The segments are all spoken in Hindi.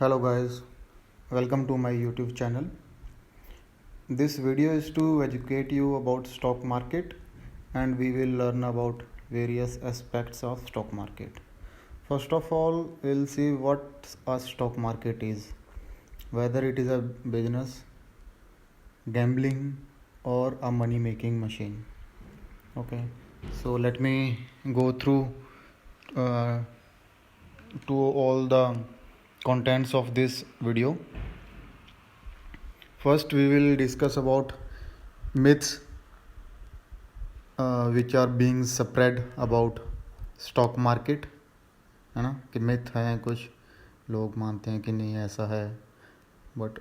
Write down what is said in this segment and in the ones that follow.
Hello guys, welcome to my YouTube channel. This video is to educate you about stock market and we will learn about various aspects of stock market. First of all, we'll see what a stock market is, whether it is a business, gambling or a money making machine. Okay, so let me go through to all the contents of this video. First we will discuss about myths which are being spread about stock market, है ना, कि मिथ हैं, कुछ लोग मानते हैं कि नहीं ऐसा है, बट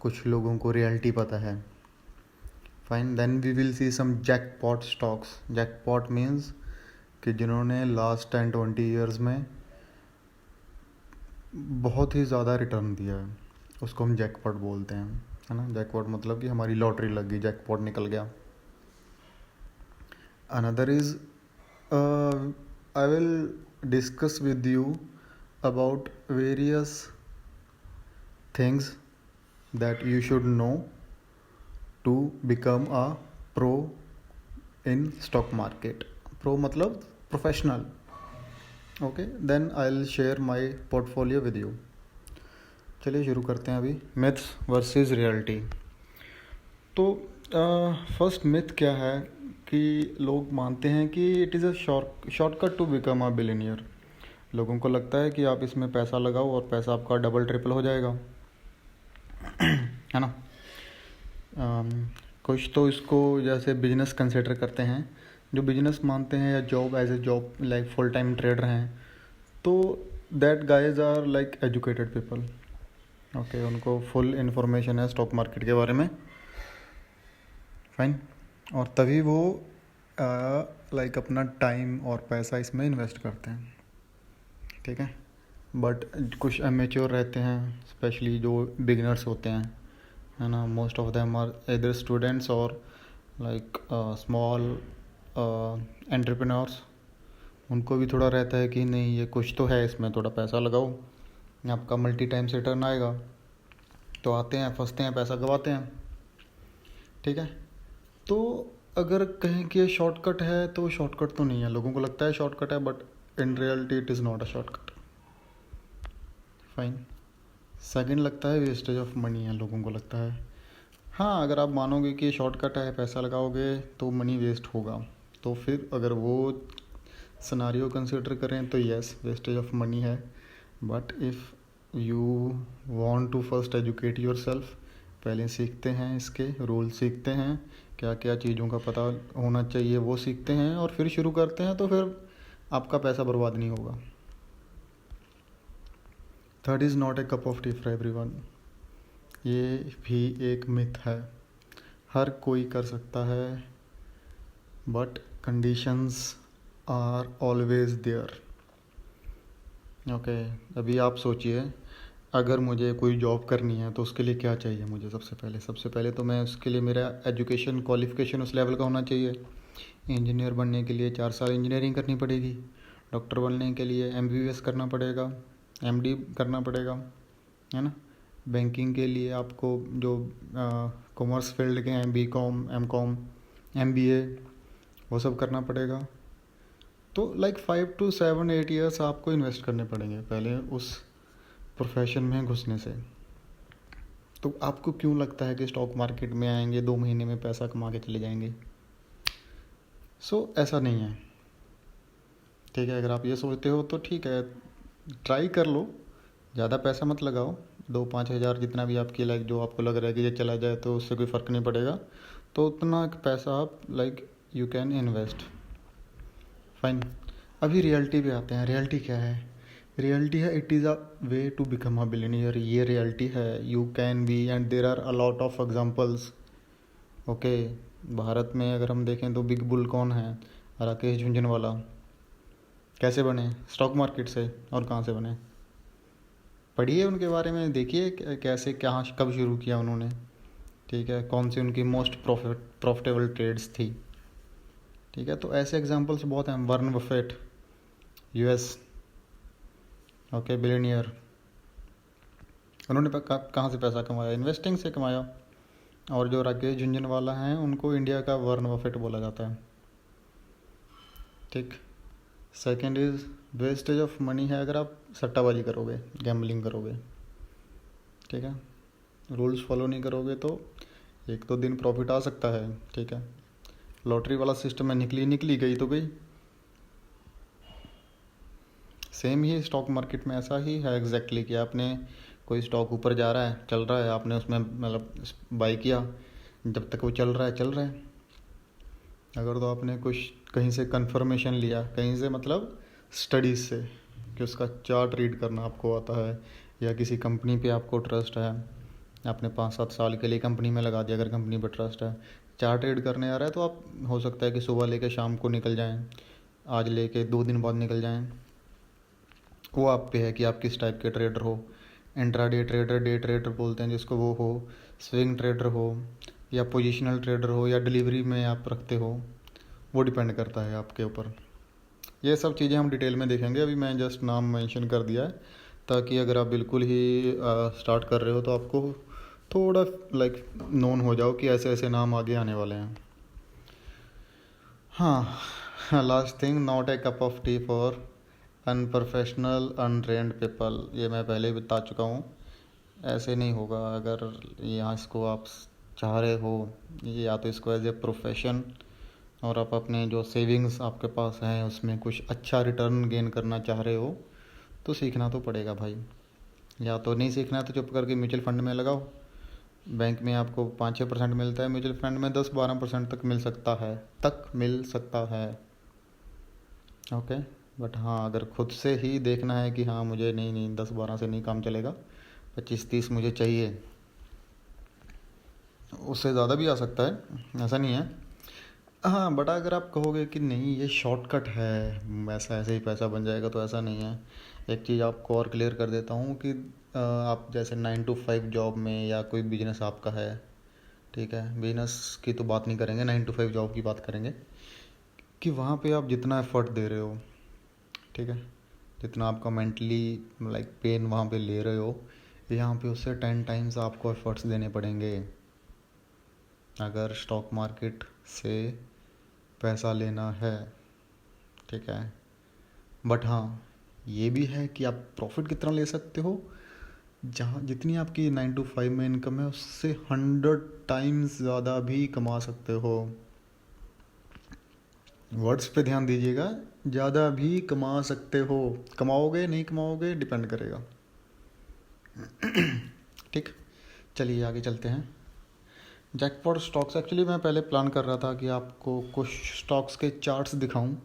कुछ लोगों को रियलिटी पता है. Fine. Then we will see some jackpot stocks. Jackpot means कि जिन्होंने लास्ट 10-20 ईयर्स में बहुत ही ज़्यादा रिटर्न दिया है, उसको हम जैकपॉट बोलते हैं, है ना. जैकपॉट मतलब कि हमारी लॉटरी लग गई, जैकपॉट निकल गया. Another is I will discuss with you about various things that you should know to become a pro in stock market. Pro मतलब professional. Okay, then I will share my portfolio with you. चलिए शुरू करते हैं अभी. Myths versus reality. तो फर्स्ट मिथ क्या है कि लोग मानते हैं कि it is a shortcut to become a billionaire. लोगों को लगता है कि आप इसमें पैसा लगाओ और पैसा आपका डबल ट्रिपल हो जाएगा, है ना. कुछ तो इसको जैसे बिजनेस कंसिडर करते हैं, जो बिजनेस मानते हैं या job as a job, like full time trader हैं, तो that guys are like educated people. Okay, उनको फुल इंफॉर्मेशन है स्टॉक मार्केट के बारे में. फाइन. और तभी वो लाइक अपना टाइम और पैसा इसमें इन्वेस्ट करते हैं, ठीक है. बट कुछ एमेच्योर रहते हैं, स्पेशली जो बिगिनर्स होते हैं, है ना. Most of them are either students और लाइक स्मॉल एंटरप्रेन्योर्स. उनको भी थोड़ा रहता है कि नहीं, ये कुछ तो है इसमें, थोड़ा पैसा लगाओ, आपका मल्टी टाइम से रिटर्न आएगा. तो आते हैं, फंसते हैं, पैसा गवाते हैं, ठीक है. तो अगर कहें कि ये शॉर्टकट है तो शॉर्टकट तो नहीं है. लोगों को लगता है शॉर्टकट है, but in reality it is not a shortcut. Fine. Second लगता है वेस्टेज ऑफ मनी है, लोगों को लगता है. हाँ, अगर आप मानोगे कि शॉर्टकट है, पैसा लगाओगे तो मनी वेस्ट होगा, तो फिर अगर वो सिनारियो कंसिडर करें तो यस, वेस्टेज ऑफ मनी है. But if you want to first educate your self, पहले सीखते हैं, इसके रूल सीखते हैं, क्या क्या चीज़ों का पता होना चाहिए वो सीखते हैं, और फिर शुरू करते हैं, तो फिर आपका पैसा बर्बाद नहीं होगा. Third is not a cup of T for everyone. ये भी एक मिथ है. हर कोई कर सकता है, but conditions are always there. Okay, अभी आप सोचिए, अगर मुझे कोई जॉब करनी है तो उसके लिए क्या चाहिए मुझे. सबसे पहले तो मैं उसके लिए, मेरा एजुकेशन क्वालिफिकेशन उस लेवल का होना चाहिए. इंजीनियर बनने के लिए 4 साल इंजीनियरिंग करनी पड़ेगी. डॉक्टर बनने के लिए MBBS करना पड़ेगा, MD करना पड़ेगा, है ना. बैंकिंग के लिए आपको जो कॉमर्स फील्ड के हैं, BCom, MCom, MBA, वो सब करना पड़ेगा. तो लाइक 5 to 7-8 ईयर्स आपको इन्वेस्ट करने पड़ेंगे पहले उस प्रोफेशन में घुसने से. तो आपको क्यों लगता है कि स्टॉक मार्केट में आएंगे, 2 महीने में पैसा कमा के चले जाएंगे? ऐसा नहीं है, ठीक है. अगर आप ये सोचते हो तो ठीक है, ट्राई कर लो, ज़्यादा पैसा मत लगाओ. 2-5 हज़ार जितना भी आपकी, लाइक जो आपको लग रहा है कि ये चला जाए तो उससे कोई फ़र्क नहीं पड़ेगा, तो उतना पैसा आप like you can invest. Fine. अभी रियलिटी पे आते हैं. रियलिटी क्या है? रियलिटी है, it is a way to become a billionaire. ये रियलिटी है. You can be, and there are a lot of examples. Okay, Bharat में अगर हम देखें तो बिग बुल कौन है? राकेश झुंझुनवाला. कैसे बने? स्टॉक मार्केट से. और कहाँ से बने? पढ़िए उनके बारे में, देखिए कैसे, कहाँ, कब शुरू किया उन्होंने, ठीक है, कौन सी उनकी मोस्ट प्रॉफिटेबल ट्रेड्स थी, ठीक है. तो ऐसे एग्जांपल्स बहुत हैं. Warren Buffett, US, okay, billionaire. उन्होंने कहाँ से पैसा कमाया? इन्वेस्टिंग से कमाया। और जो राकेश झुंझुनवाला हैं उनको इंडिया का वॉरेन बफेट बोला जाता है। ठीक। Second is wastage of money है अगर आप सट्टाबाजी करोगे, गैम्बलिंग करोगे। ठीक है, रूल्स फॉलो नहीं करोगे तो एक दो दिन प्रॉफिट आ सकता है। ठीक है, लॉटरी वाला सिस्टम में निकली गई तो गई। सेम ही स्टॉक मार्केट में ऐसा ही है एग्जैक्टली कि आपने कोई स्टॉक ऊपर जा रहा है, चल रहा है, आपने उसमें मतलब बाई किया, जब तक वो चल रहा है चल रहा है। अगर तो आपने कुछ कहीं से कंफर्मेशन लिया, कहीं से मतलब स्टडीज़ से, कि उसका चार्ट रीड करना आपको आता है, या किसी कंपनी पे आपको ट्रस्ट है, आपने 5-7 साल के लिए कंपनी में लगा दिया, अगर कंपनी पर ट्रस्ट है, चार्ट रीड करने आ रहा है, तो आप हो सकता है कि सुबह लेके शाम को निकल जाएं, आज लेके 2 दिन बाद निकल जाएं। वो आप पे है कि आप किस टाइप के ट्रेडर हो। इंट्राडे ट्रेडर, डे ट्रेडर बोलते हैं जिसको, वो हो, स्विंग ट्रेडर हो, या पोजिशनल ट्रेडर हो, या डिलीवरी में आप रखते हो, वो डिपेंड करता है आपके ऊपर। ये सब चीज़ें हम डिटेल में देखेंगे, अभी मैं जस्ट नाम मेंशन कर दिया है ताकि अगर आप बिल्कुल ही स्टार्ट कर रहे हो तो आपको थोड़ा लाइक नोन हो जाओ कि ऐसे ऐसे नाम आगे आने वाले हैं। हाँ, last thing, not a cup of T for unprofessional untrained people. ये मैं पहले ही बता चुका हूँ, ऐसे नहीं होगा। अगर यहाँ इसको आप चाह रहे हो, ये या तो इसको एज ए प्रोफेशन, और आप अपने जो सेविंग्स आपके पास हैं उसमें कुछ अच्छा रिटर्न गेन करना चाह रहे हो, तो सीखना तो पड़ेगा भाई। या तो नहीं सीखना है तो चुप करके म्यूचुअल फंड में लगाओ। बैंक में आपको 5-6% मिलता है, म्यूचुअल फंड में 10-12% तक मिल सकता है। ओके, बट हाँ, अगर खुद से ही देखना है कि हाँ मुझे नहीं नहीं 10-12 से नहीं काम चलेगा, 25-30 मुझे चाहिए, उससे ज़्यादा भी आ सकता है, ऐसा नहीं है। हाँ, बट अगर आप कहोगे कि नहीं ये शॉर्टकट है, ऐसा ऐसे ही पैसा बन जाएगा, तो ऐसा नहीं है। एक चीज़ आपको और क्लियर कर देता हूँ कि आप जैसे 9 to 5 जॉब में, या कोई बिजनेस आपका है, ठीक है, बिजनेस की तो बात नहीं करेंगे, 9 to 5 जॉब की बात करेंगे, कि वहाँ पे आप जितना एफर्ट दे रहे हो, ठीक है, जितना आपका मेंटली लाइक पेन वहाँ पे ले रहे हो, यहाँ पे उससे 10 times आपको एफर्ट्स देने पड़ेंगे अगर स्टॉक मार्केट से पैसा लेना है। ठीक है, बट हाँ, ये भी है कि आप प्रॉफिट कितना ले सकते हो, जहाँ जितनी आपकी 9 to 5 में इनकम है उससे 100 times ज़्यादा भी कमा सकते हो। वर्ड्स पे ध्यान दीजिएगा, ज़्यादा भी कमा सकते हो। कमाओगे नहीं कमाओगे डिपेंड करेगा। ठीक, चलिए आगे चलते हैं। जैकपॉट स्टॉक्स, एक्चुअली मैं पहले प्लान कर रहा था कि आपको कुछ स्टॉक्स के चार्ट्स दिखाऊं,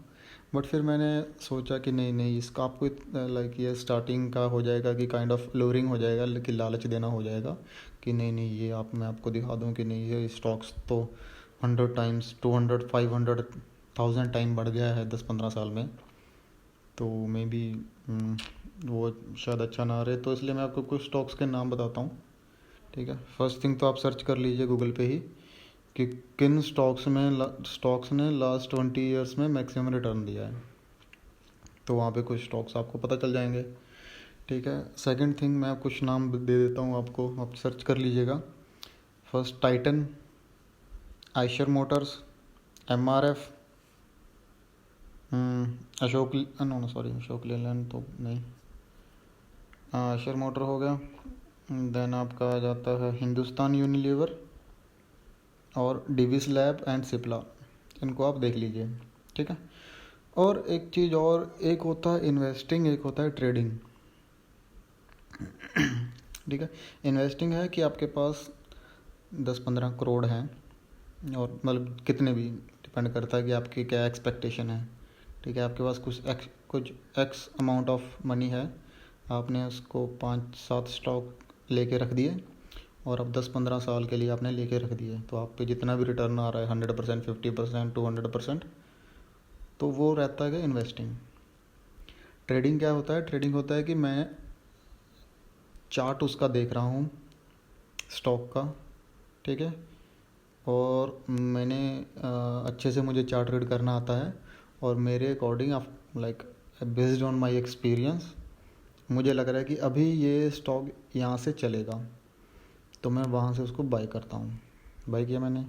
बट फिर मैंने सोचा कि नहीं नहीं, इसका आपको लाइक ये स्टार्टिंग का हो जाएगा कि काइंड ऑफ लोअरिंग हो जाएगा, लेकिन लालच देना हो जाएगा कि नहीं नहीं ये आप मैं आपको दिखा दूं कि नहीं ये स्टॉक्स तो 100 times, 200, 500, 1000 टाइम बढ़ गया है 10-15 साल में, तो मे बी वो शायद अच्छा ना रहे। तो इसलिए मैं आपको कुछ स्टॉक्स के नाम बताता हूँ। ठीक है, फर्स्ट थिंग तो आप सर्च कर लीजिए गूगल पे ही कि किन स्टॉक्स ने लास्ट 20 ईयर्स में मैक्सिमम रिटर्न दिया है, तो वहाँ पे कुछ स्टॉक्स आपको पता चल जाएंगे। ठीक है, सेकंड थिंग मैं कुछ नाम दे देता हूँ आपको, आप सर्च कर लीजिएगा। First, Titan, Eicher Motors, MRF, Ashok, no no sorry, Ashok Leyland तो नहीं, आइशर मोटर हो गया। देन आपका आ जाता है हिंदुस्तान यूनिलीवर और डिविस लैब एंड सिप्ला, इनको आप देख लीजिए। ठीक है, और एक चीज़ और, एक होता है इन्वेस्टिंग, एक होता है ट्रेडिंग। ठीक है, इन्वेस्टिंग है कि आपके पास 10-15 करोड़ हैं, और मतलब कितने भी डिपेंड करता है कि आपकी क्या एक्सपेक्टेशन है। ठीक है, आपके पास कुछ एक्स अमाउंट ऑफ मनी है, आपने उसको 5-7 स्टॉक लेके रख दिए, और अब 10-15 साल के लिए आपने लेके रख दिए, तो आप पे जितना भी रिटर्न आ रहा है 100%, 50%, 200%, तो वो रहता है इन्वेस्टिंग। ट्रेडिंग क्या होता है? ट्रेडिंग होता है कि मैं चार्ट उसका देख रहा हूँ स्टॉक का, ठीक है, और मैंने अच्छे से मुझे चार्ट रीड करना आता है, और मेरे according like based on my experience मुझे लग रहा है कि अभी ये स्टॉक यहाँ से चलेगा, तो मैं वहाँ से उसको बाय करता हूँ। बाय किया मैंने,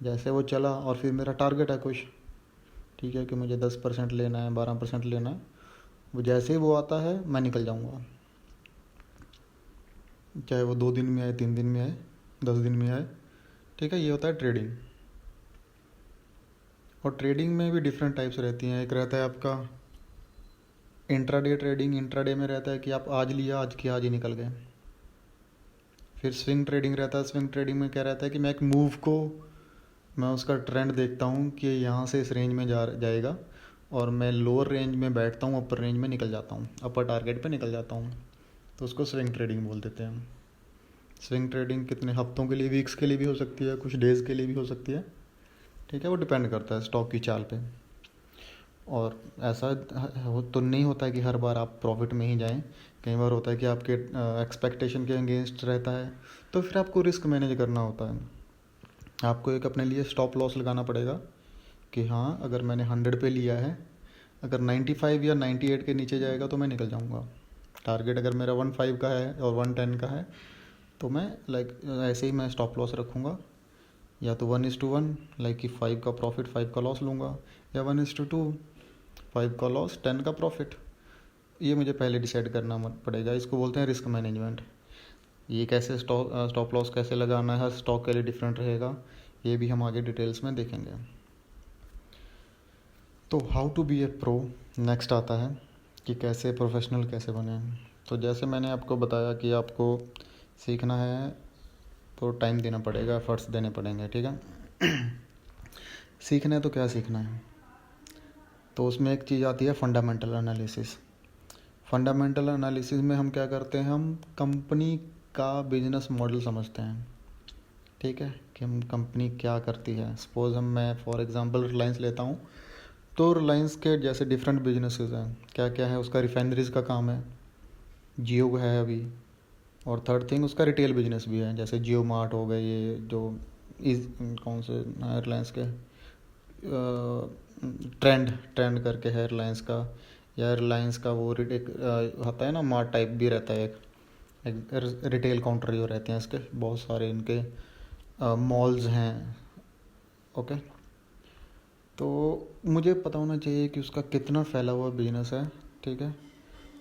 जैसे वो चला और फिर मेरा टारगेट है कुछ, ठीक है, कि मुझे 10% लेना है, 12% लेना है, वो जैसे ही वो आता है मैं निकल जाऊँगा, चाहे वो 2 दिन में आए, 3 दिन में आए, 10 दिन में आए, ठीक है। ये होता है ट्रेडिंग। और ट्रेडिंग में भी डिफरेंट टाइप्स रहती हैं। एक रहता है आपका इंट्राडे ट्रेडिंग। इंट्राडे में रहता है कि आप आज लिया, आज के आज ही निकल गए। फिर स्विंग ट्रेडिंग रहता है। स्विंग ट्रेडिंग में क्या रहता है कि मैं एक मूव को, मैं उसका ट्रेंड देखता हूँ कि यहाँ से इस रेंज में जाएगा, और मैं लोअर रेंज में बैठता हूँ, अपर रेंज में निकल जाता हूँ, अपर टारगेट पे निकल जाता हूँ, तो उसको स्विंग ट्रेडिंग बोल देते हैं। स्विंग ट्रेडिंग कितने हफ्तों के लिए, वीक्स के लिए भी हो सकती है, कुछ डेज़ के लिए भी हो सकती है, ठीक है। वो डिपेंड करता है स्टॉक की चाल पे। और ऐसा तो नहीं होता है कि हर बार आप प्रॉफिट में ही जाएं। कई बार होता है कि आपके एक्सपेक्टेशन के अगेंस्ट रहता है, तो फिर आपको रिस्क मैनेज करना होता है। आपको एक अपने लिए स्टॉप लॉस लगाना पड़ेगा कि हाँ, अगर मैंने 100 पे लिया है, अगर 95 या 98 के नीचे जाएगा तो मैं निकल जाऊँगा। टारगेट अगर मेरा 15 का है और 110 का है, तो मैं ऐसे ही मैं स्टॉप लॉस रखूँगा, या तो 1:1, लाइक कि 5 का प्रॉफिट 5 का लॉस लूँगा, या 1:2, 5 का लॉस 10 का प्रॉफिट। ये मुझे पहले डिसाइड करना पड़ेगा। इसको बोलते हैं रिस्क मैनेजमेंट। ये कैसे स्टॉप लॉस कैसे लगाना है, हर स्टॉक के लिए डिफरेंट रहेगा, ये भी हम आगे डिटेल्स में देखेंगे। तो how to be a pro next आता है कि कैसे प्रोफेशनल कैसे बने। तो जैसे मैंने आपको बताया कि आपको सीखना है तो टाइम देना पड़ेगा, एफर्ट्स देने पड़ेंगे, ठीक है। सीखना है तो क्या सीखना है, तो उसमें एक चीज़ आती है फंडामेंटल एनालिसिस। फंडामेंटल एनालिसिस में हम क्या करते हैं, हम कंपनी का बिजनेस मॉडल समझते हैं, ठीक है, कि हम कंपनी क्या करती है। सपोज़ मैं फॉर एग्जांपल रिलायंस लेता हूँ, तो रिलायंस के जैसे डिफरेंट बिजनेसेस हैं, क्या क्या है, उसका रिफाइनरीज का काम है, जियो है अभी, और थर्ड थिंग उसका रिटेल बिजनेस भी है, जैसे जियो मार्ट हो गए, ये जो इस कौन से रिलायंस के ट्रेंड ट्रेंड करके है रिलायंस का, या रिलायंस का वो एक होता है ना, मार्ट टाइप भी रहता है, एक रिटेल काउंटर जो रहते हैं इसके, बहुत सारे इनके मॉल्स हैं, ओके। तो मुझे पता होना चाहिए कि उसका कितना फैला हुआ बिजनेस है, ठीक है,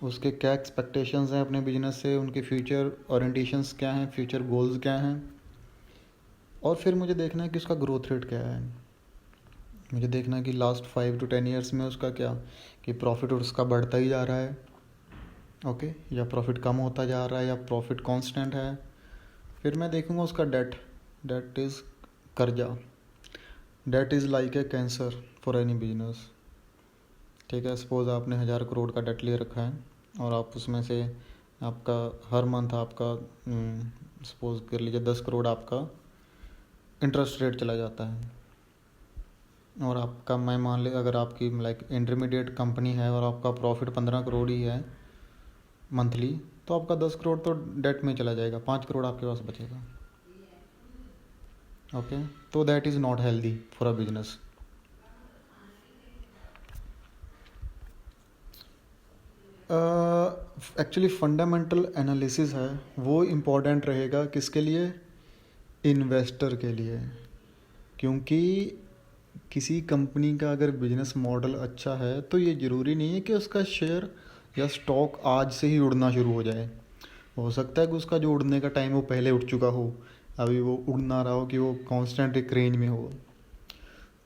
उसके क्या एक्सपेक्टेशंस हैं अपने बिजनेस से, उनके फ्यूचर ओरिएंटेशंस क्या हैं, फ्यूचर गोल्स क्या हैं, और फिर मुझे देखना है कि उसका ग्रोथ रेट क्या है। मुझे देखना है कि लास्ट 5 to 10 ईयर्स में उसका क्या, कि प्रॉफिट उसका बढ़ता ही जा रहा है, ओके, या प्रॉफिट कम होता जा रहा है, या प्रॉफिट कांस्टेंट है। फिर मैं देखूंगा उसका डेट। डेट इज़ कर्जा। That is like a cancer for any business, ठीक है। सपोज़ आपने 1000 करोड़ का डेट ले रखा है, और आप उसमें से आपका हर मंथ आपका सपोज़ कर लीजिए 10 करोड़ आपका इंटरेस्ट रेट चला जाता है, और आपका, मैं मान ले अगर आपकी लाइक इंटरमीडिएट कंपनी है और आपका प्रॉफिट 15 करोड़ ही है मंथली, तो आपका 10 करोड़ तो डेट में चला जाएगा, 5 करोड़ आपके पास बचेगा, ओके। तो that is not healthy for a business. Actually fundamental analysis है वो इम्पॉर्टेंट रहेगा किसके लिए, इन्वेस्टर के लिए। क्योंकि किसी कंपनी का अगर बिजनेस मॉडल अच्छा है, तो ये ज़रूरी नहीं है कि उसका शेयर या स्टॉक आज से ही उड़ना शुरू हो जाए। हो सकता है कि उसका जो उड़ने का टाइम वो पहले उड़ चुका हो, अभी वो उड़ ना रहा हो, कि वो कांस्टेंट एक रेंज में हो।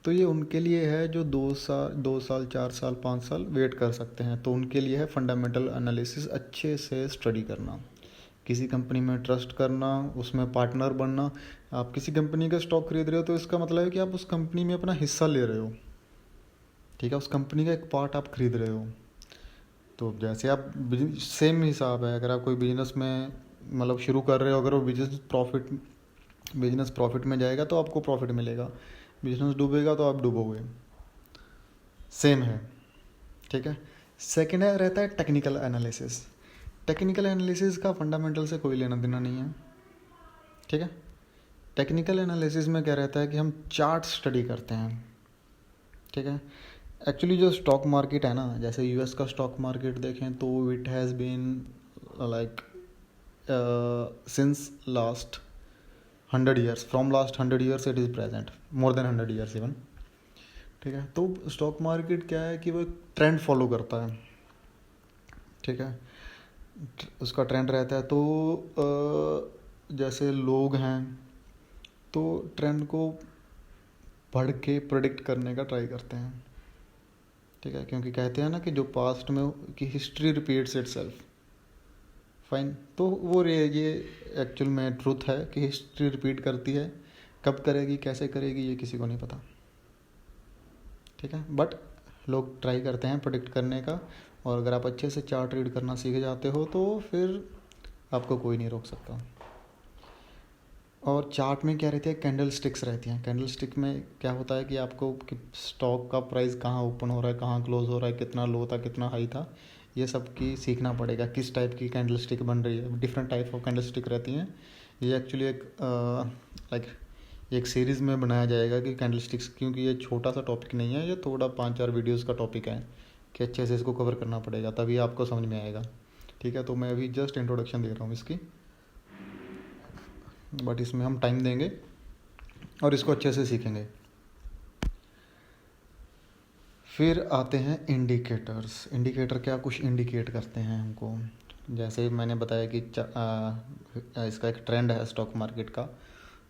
तो ये उनके लिए है जो 2 साल 4 साल 5 साल वेट कर सकते हैं, तो उनके लिए है फंडामेंटल एनालिसिस अच्छे से स्टडी करना, किसी कंपनी में ट्रस्ट करना, उसमें पार्टनर बनना। आप किसी कंपनी का स्टॉक खरीद रहे हो, तो इसका मतलब है कि आप उस कंपनी में अपना हिस्सा ले रहे हो, ठीक है, उस कंपनी का एक पार्ट आप खरीद रहे हो। तो जैसे आप सेम हिसाब है, अगर आप कोई बिजनेस में मतलब शुरू कर रहे हो, अगर वो बिजनेस प्रॉफिट में जाएगा तो आपको प्रॉफिट मिलेगा, बिजनेस डूबेगा तो आप डूबोगे, सेम है, ठीक है। सेकेंड है रहता है टेक्निकल एनालिसिस। टेक्निकल एनालिसिस का फंडामेंटल से कोई लेना देना नहीं है, ठीक है। टेक्निकल एनालिसिस में क्या रहता है कि हम चार्ट स्टडी करते हैं, ठीक है। एक्चुअली जो स्टॉक मार्केट है ना, जैसे यूएस का स्टॉक मार्केट देखें तो it has been like since last 100 years, from last 100 years it is present, more than 100 years even. ठीक है, तो स्टॉक मार्केट क्या है कि वो ट्रेंड फॉलो करता है। ठीक है, उसका ट्रेंड रहता है। तो जैसे लोग हैं तो ट्रेंड को पढ़ के प्रेडिक्ट करने का ट्राई करते हैं। ठीक है, क्योंकि कहते हैं ना कि जो पास्ट में कि हिस्ट्री रिपीट्स इटसेल्फ। फाइन, तो वो ये एक्चुअल में ट्रूथ है कि हिस्ट्री रिपीट करती है। कब करेगी, कैसे करेगी, ये किसी को नहीं पता। ठीक है, बट लोग ट्राई करते हैं प्रेडिक्ट करने का। और अगर आप अच्छे से चार्ट रीड करना सीख जाते हो तो फिर आपको कोई नहीं रोक सकता। और चार्ट में क्या रहती है, कैंडल स्टिक्स रहती हैं। कैंडल स्टिक में क्या होता है कि आपको कि स्टॉक का प्राइस कहाँ ओपन हो रहा है, कहाँ क्लोज हो रहा है, कितना लो था, कितना हाई था, ये सब की सीखना पड़ेगा। किस टाइप की कैंडल स्टिक बन रही है, different type of candle stick रहती हैं। ये एक्चुअली एक लाइक एक सीरीज़ में बनाया जाएगा कि कैंडल स्टिक्स, क्योंकि ये छोटा सा टॉपिक नहीं है, ये थोड़ा 5-4 वीडियोज़ का टॉपिक है कि अच्छे से इसको कवर करना पड़ेगा, तभी आपको समझ में आएगा। ठीक है, तो मैं अभी जस्ट इंट्रोडक्शन दे रहा हूँ इसकी, बट इसमें हम टाइम देंगे और इसको अच्छे से सीखेंगे। फिर आते हैं इंडिकेटर्स। इंडिकेटर क्या कुछ इंडिकेट करते हैं हमको। जैसे मैंने बताया कि इसका एक ट्रेंड है स्टॉक मार्केट का।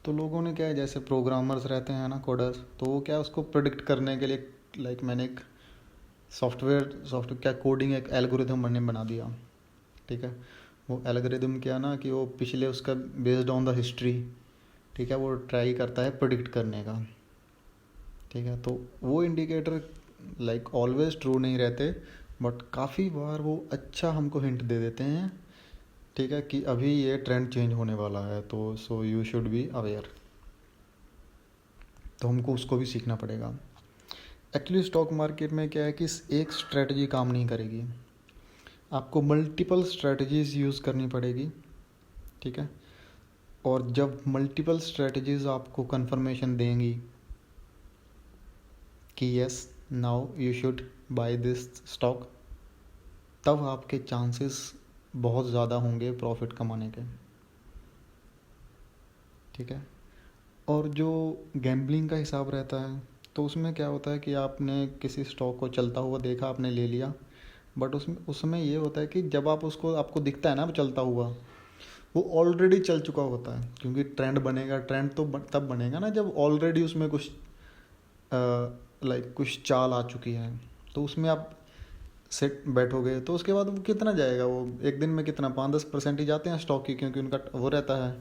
तो लोगों ने क्या है, जैसे प्रोग्रामर्स रहते हैं ना, कोडर्स, तो वो क्या उसको प्रेडिक्ट करने के लिए लाइक मैंने एक सॉफ्टवेयर क्या कोडिंग एक एल्गोरिथम मैंने बना दिया। ठीक है, वो एल्गोरिथम क्या ना कि वो पिछले उसका बेस्ड ऑन द हिस्ट्री, ठीक है, वो ट्राई करता है प्रेडिक्ट करने का। ठीक है, तो वो इंडिकेटर लाइक ऑलवेज ट्रू नहीं रहते, बट काफ़ी बार वो अच्छा हमको हिंट दे देते हैं। ठीक है, कि अभी ये ट्रेंड चेंज होने वाला है, तो so you should be aware. तो हमको उसको भी सीखना पड़ेगा। एक्चुअली स्टॉक मार्केट में क्या है कि एक स्ट्रेटजी काम नहीं करेगी, आपको मल्टीपल स्ट्रेटजीज यूज़ करनी पड़ेगी। ठीक है, और जब मल्टीपल स्ट्रेटजीज आपको कंफर्मेशन देंगी कि yes now you should by this stock, तब आपके चांसेस बहुत ज़्यादा होंगे प्रॉफिट कमाने के। ठीक है, और जो गैम्बलिंग का हिसाब रहता है तो उसमें क्या होता है कि आपने किसी स्टॉक को चलता हुआ देखा, आपने ले लिया, बट उसमें ये होता है कि जब आप उसको आपको दिखता है ना चलता हुआ, वो ऑलरेडी चल चुका होता है। क्योंकि ट्रेंड बनेगा, ट्रेंड तो तब बनेगा ना जब ऑलरेडी उसमें कुछ लाइक कुछ चाल आ चुकी है। तो उसमें आप सेट बैठोगे तो उसके बाद वो कितना जाएगा, वो एक दिन में कितना 5-10% ही जाते हैं स्टॉक की, क्योंकि उनका वो रहता है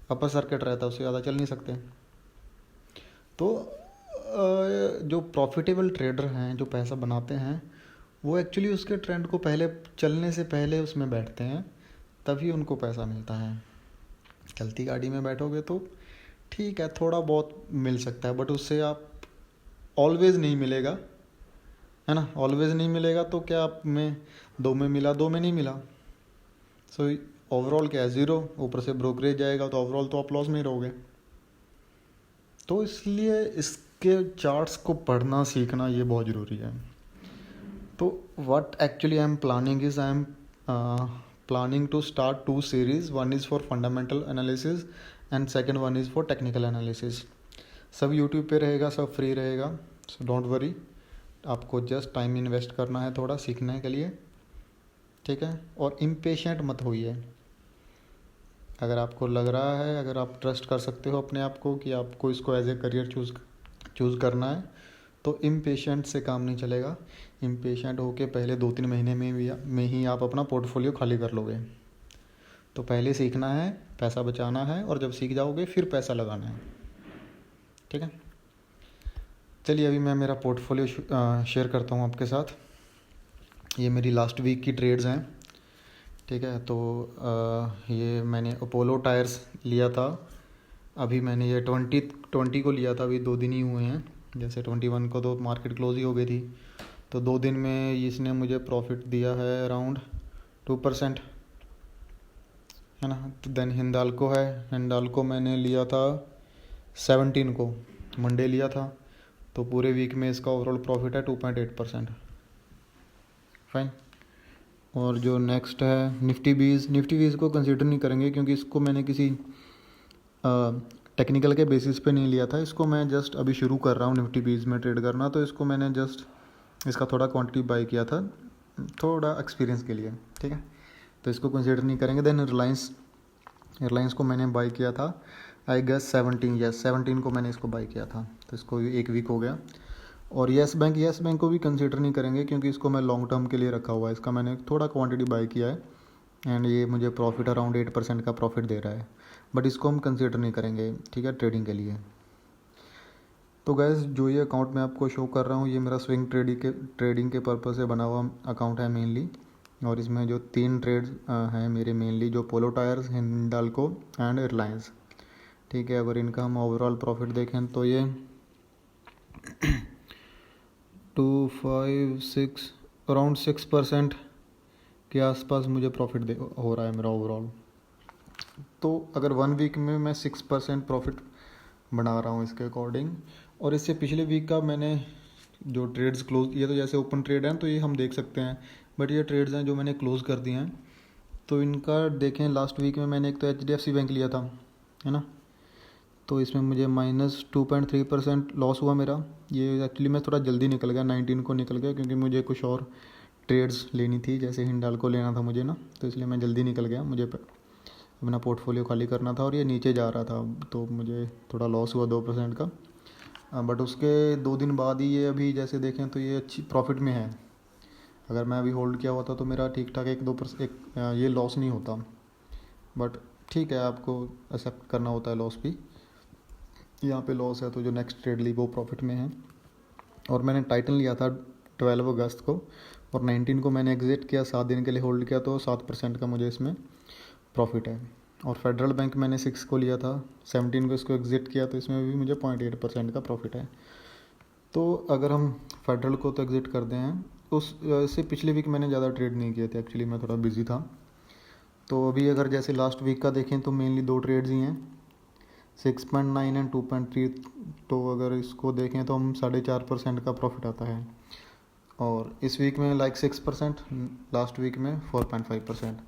अपर सर्किट रहता है, उससे ज़्यादा चल नहीं सकते। तो जो प्रॉफिटेबल ट्रेडर हैं, जो पैसा बनाते हैं, वो एक्चुअली उसके ट्रेंड को पहले चलने से पहले उसमें बैठते हैं, तभी उनको पैसा मिलता है। चलती गाड़ी में बैठोगे तो ठीक है, थोड़ा बहुत मिल सकता है, बट उससे आप ऑलवेज़ नहीं मिलेगा, है ना। ऑलवेज़ नहीं मिलेगा तो क्या आप में 2 में मिला, 2 में नहीं मिला, सो ओवरऑल क्या है, ज़ीरो। ऊपर से ब्रोकरेज जाएगा तो ओवरऑल तो आप लॉस में ही रहोगे। तो इसलिए इसके चार्ट्स को पढ़ना सीखना ये बहुत ज़रूरी है। तो what actually I am planning is I am planning to start 2 series. One is for fundamental analysis and second one is for technical analysis. सब यूट्यूब पे रहेगा, सब फ्री रहेगा, सो डोंट वरी। आपको जस्ट टाइम इन्वेस्ट करना है थोड़ा सीखने के लिए। ठीक है, और इम्पेशेंट मत होइए। अगर आपको लग रहा है, अगर आप ट्रस्ट कर सकते हो अपने आप को कि आपको इसको एज ए करियर चूज़ करना है, तो इम्पेशेंट से काम नहीं चलेगा। इम्पेशेंट होके पहले 2-3 महीने में ही आप अपना पोर्टफोलियो खाली कर लोगे। तो पहले सीखना है, पैसा बचाना है, और जब सीख जाओगे फिर पैसा लगाना है। ठीक है, चलिए अभी मैं मेरा पोर्टफोलियो शेयर करता हूँ आपके साथ। ये मेरी लास्ट वीक की ट्रेड्स हैं। ठीक है, तो ये मैंने अपोलो टायर्स लिया था। अभी मैंने ये 20 को लिया था, अभी 2 दिन ही हुए हैं। जैसे 21 को तो मार्केट क्लोज ही हो गई थी, तो 2 दिन में इसने मुझे प्रॉफिट दिया है अराउंड 2%, है ना। तो देन हिंडाल्को है, हिंडाल्को मैंने लिया था 17 को, मंडे लिया था, तो पूरे वीक में इसका ओवरऑल प्रॉफिट है 2.8%। फाइन। और जो नेक्स्ट है निफ्टी बीज को कंसिडर नहीं करेंगे क्योंकि इसको मैंने किसी टेक्निकल के बेसिस पे नहीं लिया था। इसको मैं जस्ट अभी शुरू कर रहा हूँ निफ्टी बीज में ट्रेड करना, तो इसको मैंने जस्ट इसका थोड़ा क्वांटिटी बाई किया था थोड़ा एक्सपीरियंस के लिए, ठीक है। तो इसको कंसिडर नहीं करेंगे। देन रिलायंस को मैंने बाई किया था आई गेस 17 को मैंने इसको बाई किया था, तो इसको एक वीक हो गया। और येस बैंक को भी कंसिडर नहीं करेंगे क्योंकि इसको मैं लॉन्ग टर्म के लिए रखा हुआ है। इसका मैंने थोड़ा क्वांटिटी बाई किया है एंड ये मुझे प्रॉफिट अराउंड 8% का प्रॉफिट दे रहा है, बट इसको हम कंसिडर नहीं करेंगे, ठीक है, ट्रेडिंग के लिए। तो गैस जो ये अकाउंट मैं आपको शो कर रहा हूँ ये मेरा स्विंग ट्रेडिंग के पर्पज़ से बना हुआ अकाउंट है मेनली। और इसमें जो 3 ट्रेड्स हैं मेरे मेनली, जो पोलो टायर्स, हिंडाल्को एंड रिलायंस, ठीक है। अगर इनका हम ओवरऑल प्रॉफिट देखें तो ये 256 अराउंड 6% के आसपास मुझे प्रॉफिट हो रहा है मेरा ओवरऑल। तो अगर 1 वीक में मैं 6% प्रॉफिट बना रहा हूँ इसके अकॉर्डिंग। और इससे पिछले वीक का मैंने जो ट्रेड्स क्लोज, ये तो जैसे ओपन ट्रेड हैं तो ये हम देख सकते हैं, बट ये ट्रेड्स हैं जो मैंने क्लोज़ कर दिए हैं। तो इनका देखें लास्ट वीक में मैंने एक तो HDFC बैंक लिया था, है ना, तो इसमें मुझे -2.3% लॉस हुआ मेरा। ये एक्चुअली मैं थोड़ा जल्दी निकल गया, 19 को निकल गया क्योंकि मुझे कुछ और ट्रेड्स लेनी थी, जैसे हिंडाल्को लेना था मुझे ना, तो इसलिए मैं जल्दी निकल गया। मुझे अपना पोर्टफोलियो खाली करना था और ये नीचे जा रहा था, तो मुझे थोड़ा लॉस हुआ 2% का। बट उसके 2 दिन बाद ही ये अभी जैसे देखें तो ये अच्छी प्रॉफिट में है। अगर मैं अभी होल्ड किया हुआ था तो मेरा ठीक ठाक 1-2% ये लॉस नहीं होता, बट ठीक है, आपको एक्सेप्ट करना होता है लॉस भी। यहाँ पे लॉस है तो जो नेक्स्ट ट्रेड ली वो प्रॉफिट में है। और मैंने टाइटन लिया था 12 अगस्त को और 19 को मैंने एग्ज़िट किया, 7 दिन के लिए होल्ड किया, तो 7% का मुझे इसमें प्रॉफिट है। और फेडरल बैंक मैंने 6 को लिया था, 17 को इसको एग्ज़िट किया, तो इसमें भी मुझे 0.8% का प्रॉफिट है। तो अगर हम फेडरल को तो एग्ज़िट कर दें हैं, इससे पिछले वीक मैंने ज़्यादा ट्रेड नहीं किए थे, एक्चुअली मैं थोड़ा बिजी था। तो अभी अगर जैसे लास्ट वीक का देखें तो मेनली 2 ट्रेड्स ही हैं, 6.9 एंड 2.3। तो अगर इसको देखें तो हम 4.5% का प्रॉफिट आता है। और इस वीक में 6%, लास्ट वीक में 4.5%।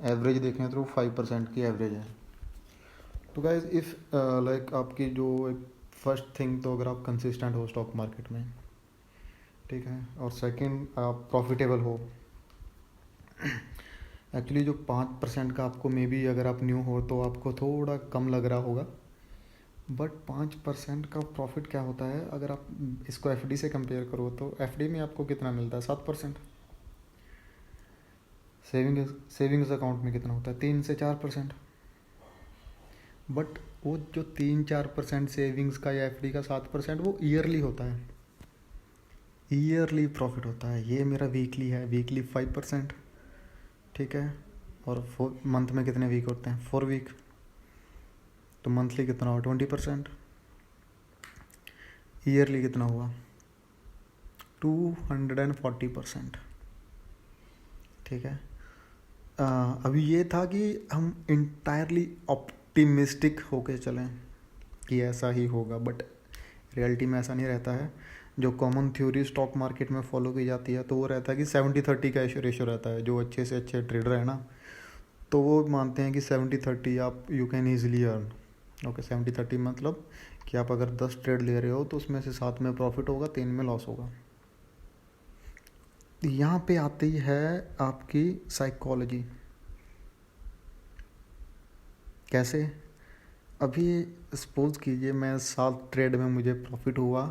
एवरेज देखें तो 5% की एवरेज है। तो गाइज इफ़ आपकी जो एक फर्स्ट थिंग, तो अगर आप कंसिस्टेंट हो स्टॉक मार्केट में, ठीक है, और सेकंड आप प्रॉफिटेबल हो। एक्चुअली जो 5% का आपको मे बी अगर आप न्यू हो तो आपको थोड़ा कम लग रहा होगा, बट 5% का प्रॉफिट क्या होता है अगर आप इसको FD से कंपेयर करो तो FD में आपको कितना मिलता है? 7%। सेविंग्स अकाउंट में कितना होता है? 3 से 4%। बट वो जो 3-4% सेविंग्स का या FD का 7% वो ईयरली होता है, ईयरली प्रॉफिट होता है। ये मेरा वीकली है, वीकली 5%, ठीक है। और मंथ में कितने वीक होते हैं? 4 वीक, तो मंथली कितना हुआ? 20%। ईयरली कितना हुआ? 240%, ठीक है। अभी ये था कि हम इंटायरली ऑप्टिमिस्टिक होके चलें कि ऐसा ही होगा, बट रियलिटी में ऐसा नहीं रहता है। जो कॉमन थ्योरी स्टॉक मार्केट में फॉलो की जाती है तो वो रहता है कि 70-30 का रेशो रहता है। जो अच्छे से अच्छे ट्रेडर है ना, तो वो मानते हैं कि 70-30 आप you can easily earn. Okay, 70-30 मतलब कि आप अगर 10 ट्रेड ले रहे हो तो उसमें से 7 में प्रॉफिट होगा, 3 में लॉस होगा। यहाँ पे आती है आपकी साइकोलॉजी। कैसे? अभी सपोज कीजिए मैं 7 ट्रेड में मुझे प्रॉफिट हुआ,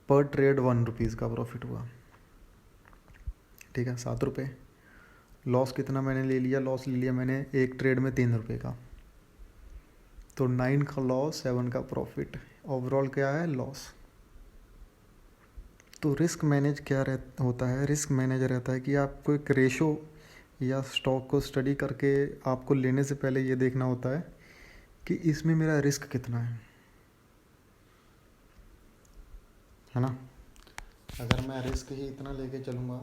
पर ट्रेड 1 रुपीज़ का प्रॉफिट हुआ, ठीक है, 7 रुपये। लॉस कितना मैंने ले लिया? लॉस ले लिया मैंने एक ट्रेड में 3 रुपये का, तो 9 का लॉस, 7 का प्रॉफिट, ओवरऑल क्या है? लॉस। तो रिस्क मैनेज क्या होता है? रिस्क मैनेज रहता है कि आपको एक रेशो या स्टॉक को स्टडी करके आपको लेने से पहले ये देखना होता है कि इसमें मेरा रिस्क कितना है ना। अगर मैं रिस्क ही इतना लेके चलूँगा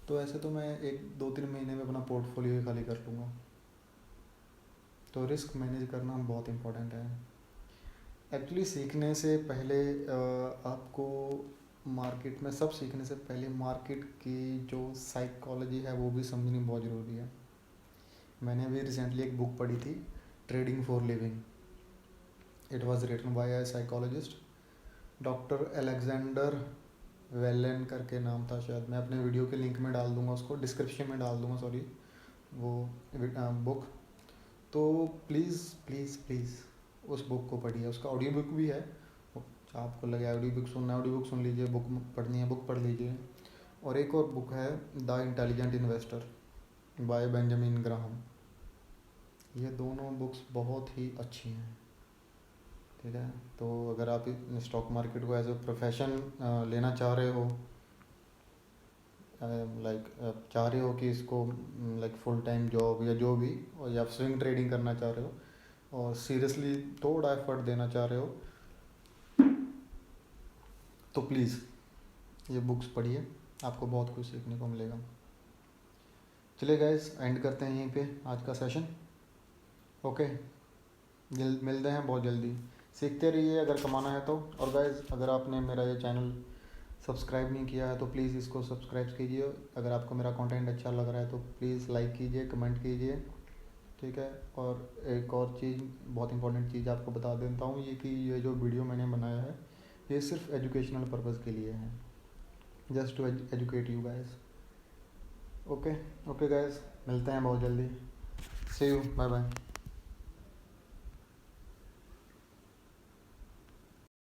तो ऐसे तो मैं 1-2-3 महीने में अपना पोर्टफोलियो ही खाली कर लूँगा। तो रिस्क मैनेज करना बहुत इम्पोर्टेंट है। एक्चुअली सीखने से पहले आपको मार्केट में सब सीखने से पहले मार्केट की जो साइकोलॉजी है वो भी समझनी बहुत ज़रूरी है। मैंने अभी रिसेंटली एक बुक पढ़ी थी, trading for living. It was written by a psychologist, doctor Alexander वेलन करके नाम था शायद। मैं अपने वीडियो के लिंक में डाल दूंगा, उसको डिस्क्रिप्शन में डाल दूंगा, सॉरी, वो बुक। तो प्लीज़ प्लीज़ प्लीज़ उस बुक को पढ़िए। उसका ऑडियो बुक भी है, आपको लगे ऑडियो बुक सुनना, ऑडियो बुक सुन लीजिए, बुक पढ़नी है बुक पढ़ लीजिए। और एक और बुक है the intelligent investor bye Benjamin Graham. ये दोनों बुक्स बहुत ही अच्छी हैं, ठीक है। तो अगर आप स्टॉक मार्केट को एज ए प्रोफेशन लेना चाह रहे हो, लाइक चाह रहे हो कि इसको लाइक फुल टाइम जॉब या जो भी, और या स्विंग ट्रेडिंग करना चाह रहे हो और सीरियसली थोड़ा एफर्ट देना चाह रहे हो, तो प्लीज़ ये बुक्स पढ़िए, आपको बहुत कुछ सीखने को मिलेगा। चलिए गाइस, एंड करते हैं यहीं पे आज का सेशन। ओके, मिलते हैं बहुत जल्दी। सीखते रहिए अगर कमाना है तो। और गाइस, अगर आपने मेरा ये चैनल सब्सक्राइब नहीं किया है तो प्लीज़ इसको सब्सक्राइब कीजिए। अगर आपको मेरा कंटेंट अच्छा लग रहा है तो प्लीज़ लाइक कीजिए, कमेंट कीजिए, ठीक है। और एक और चीज़, बहुत इंपॉर्टेंट चीज़ आपको बता देता हूँ, ये कि ये जो वीडियो मैंने बनाया है ये सिर्फ एजुकेशनल पर्पज़ के लिए है, just to educate you guys. Okay okay guys, मिलते हैं बहुत जल्दी। See you, bye bye.